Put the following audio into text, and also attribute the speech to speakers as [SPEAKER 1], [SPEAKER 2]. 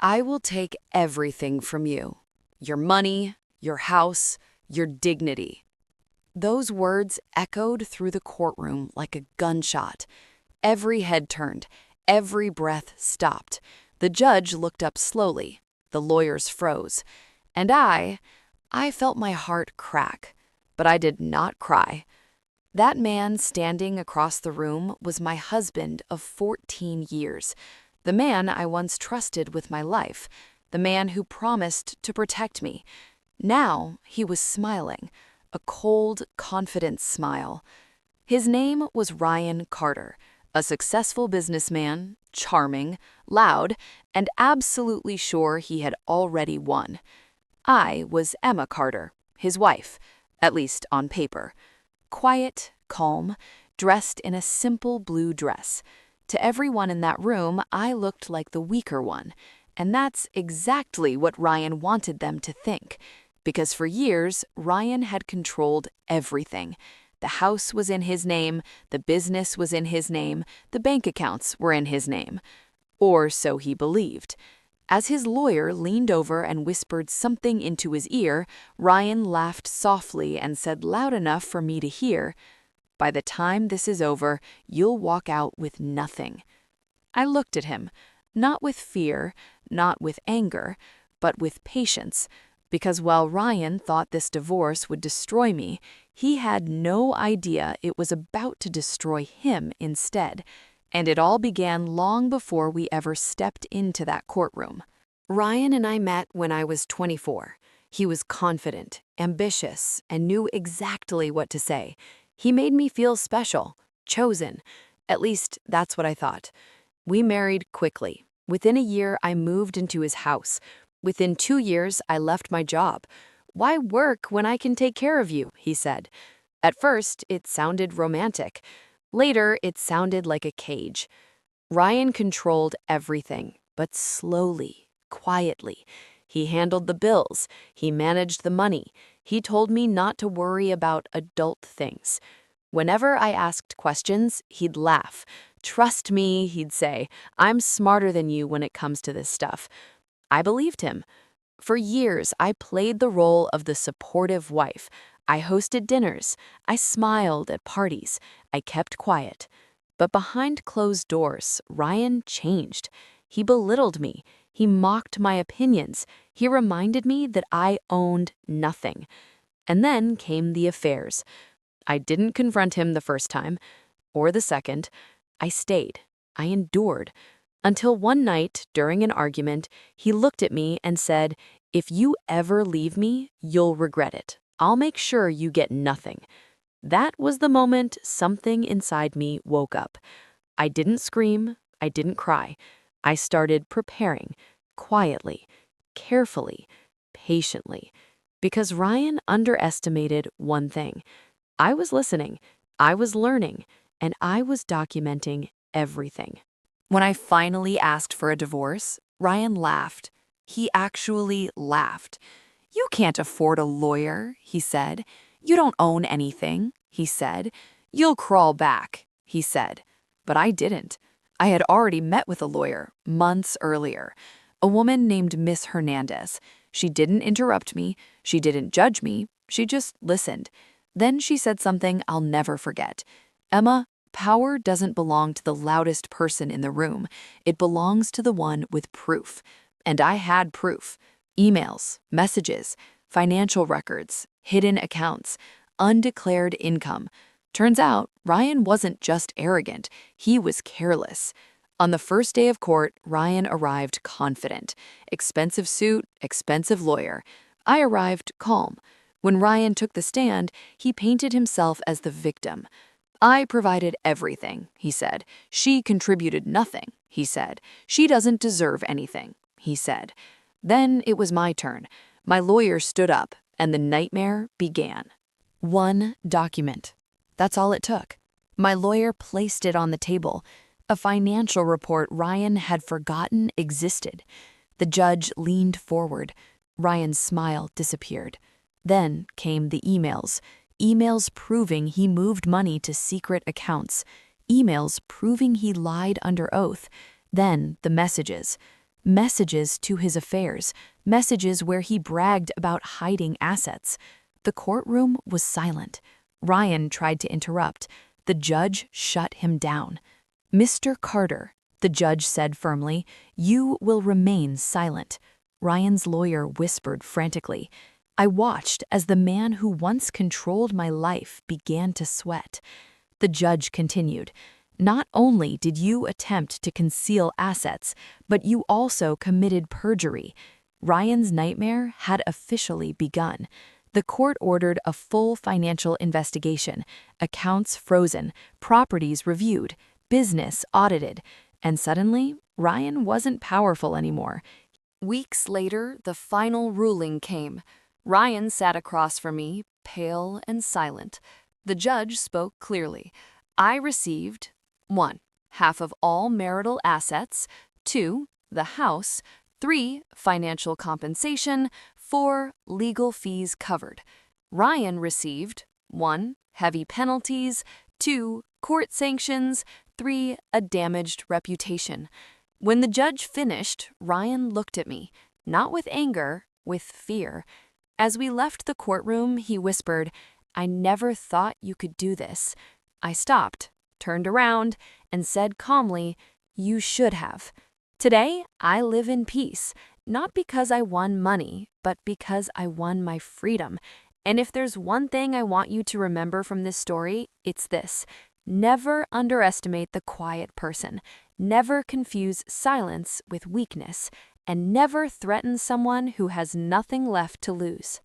[SPEAKER 1] I will take everything from you. Your money, your house, your dignity. Those words echoed through the courtroom like a gunshot. Every head turned, every breath stopped. The judge looked up slowly. The lawyers froze. And I felt my heart crack. But I did not cry. That man standing across the room was my husband of 14 years, the man I once trusted with my life, the man who promised to protect me. Now he was smiling, a cold, confident smile. His name was Ryan Carter, a successful businessman, charming, loud, and absolutely sure he had already won. I was Emma Carter, his wife, at least on paper. Quiet, calm, dressed in a simple blue dress. To everyone in that room, I looked like the weaker one. And that's exactly what Ryan wanted them to think. Because for years, Ryan had controlled everything. The house was in his name, the business was in his name, the bank accounts were in his name. Or so he believed. As his lawyer leaned over and whispered something into his ear, Ryan laughed softly and said loud enough for me to hear, "By the time this is over, you'll walk out with nothing." I looked at him, not with fear, not with anger, but with patience, because while Ryan thought this divorce would destroy me, he had no idea it was about to destroy him instead. And it all began long before we ever stepped into that courtroom. Ryan and I met when I was 24. He was confident, ambitious, and knew exactly what to say. He made me feel special, chosen. At least, that's what I thought. We married quickly. Within a year, I moved into his house. Within 2 years, I left my job. "Why work when I can take care of you?" he said. At first, it sounded romantic. Later, it sounded like a cage. Ryan controlled everything, but slowly, quietly. He handled the bills. He managed the money. He told me not to worry about adult things. Whenever I asked questions, he'd laugh. "Trust me," he'd say. "I'm smarter than you when it comes to this stuff." I believed him. For years, I played the role of the supportive wife. I hosted dinners. I smiled at parties. I kept quiet. But behind closed doors, Ryan changed. He belittled me. He mocked my opinions. He reminded me that I owned nothing. And then came the affairs. I didn't confront him the first time, or the second. I stayed. I endured. Until one night, during an argument, he looked at me and said, "If you ever leave me, you'll regret it. I'll make sure you get nothing." That was the moment something inside me woke up. I didn't scream. I didn't cry. I started preparing, quietly, carefully, patiently. Because Ryan underestimated one thing. I was listening, I was learning, and I was documenting everything. When I finally asked for a divorce, Ryan laughed. He actually laughed. "You can't afford a lawyer," he said. "You don't own anything," he said. "You'll crawl back," he said. But I didn't. I had already met with a lawyer months earlier, a woman named Miss Hernandez. She didn't interrupt me. She didn't judge me. She just listened. Then she said something I'll never forget. "Emma, power doesn't belong to the loudest person in the room. It belongs to the one with proof." And I had proof. Emails, messages, financial records, hidden accounts, undeclared income. Turns out, Ryan wasn't just arrogant, he was careless. On the first day of court, Ryan arrived confident. Expensive suit, expensive lawyer. I arrived calm. When Ryan took the stand, he painted himself as the victim. "I provided everything," he said. "She contributed nothing," he said. "She doesn't deserve anything," he said. Then it was my turn. My lawyer stood up, and the nightmare began. One document. That's all it took. My lawyer placed it on the table. A financial report Ryan had forgotten existed. The judge leaned forward. Ryan's smile disappeared. Then came the emails. Emails proving he moved money to secret accounts. Emails proving he lied under oath. Then the messages. messages to his affairs, messages where he bragged about hiding assets. The courtroom was silent. Ryan tried to interrupt. The judge shut him down. "Mr. Carter," the judge said firmly, "you will remain silent." Ryan's lawyer whispered frantically. I watched as the man who once controlled my life began to sweat. The judge continued, "Not only did you attempt to conceal assets, but you also committed perjury." Ryan's nightmare had officially begun. The court ordered a full financial investigation, accounts frozen, properties reviewed, business audited, and suddenly, Ryan wasn't powerful anymore. Weeks later, the final ruling came. Ryan sat across from me, pale and silent. The judge spoke clearly. I received 1. half of all marital assets, 2. the house, 3. financial compensation, 4. legal fees covered. Ryan received 1. heavy penalties, 2. court sanctions, 3. a damaged reputation. When the judge finished, Ryan looked at me, not with anger, with fear. As we left the courtroom, he whispered, "I never thought you could do this." I stopped, turned around, and said calmly, "You should have." Today, I live in peace, not because I won money, but because I won my freedom. And if there's one thing I want you to remember from this story, it's this: never underestimate the quiet person, never confuse silence with weakness, and never threaten someone who has nothing left to lose.